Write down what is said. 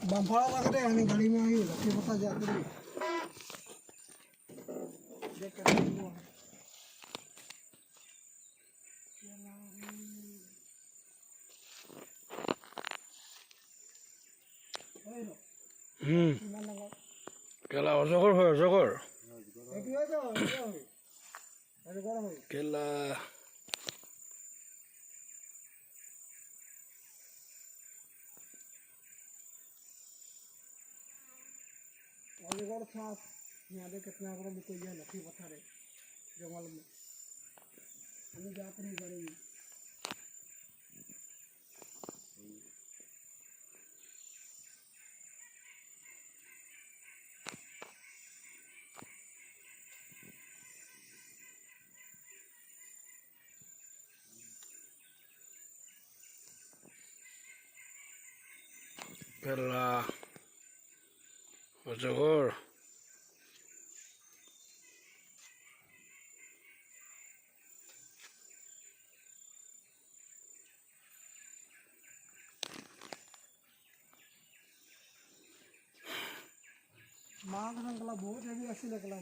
बम्फाड़ा लग रहे हैं गाड़ी में आई रखी बता जाते हैं देख कर কেলা অজগর হয় অজগর কেলা अजगर सांप यहाँ देख कितना बड़ा कोई है लखी पत्थर है जंगल में हम जाते नहीं करेंगे কেলা অজগর माँ का बहुत है भी ऐसी लगला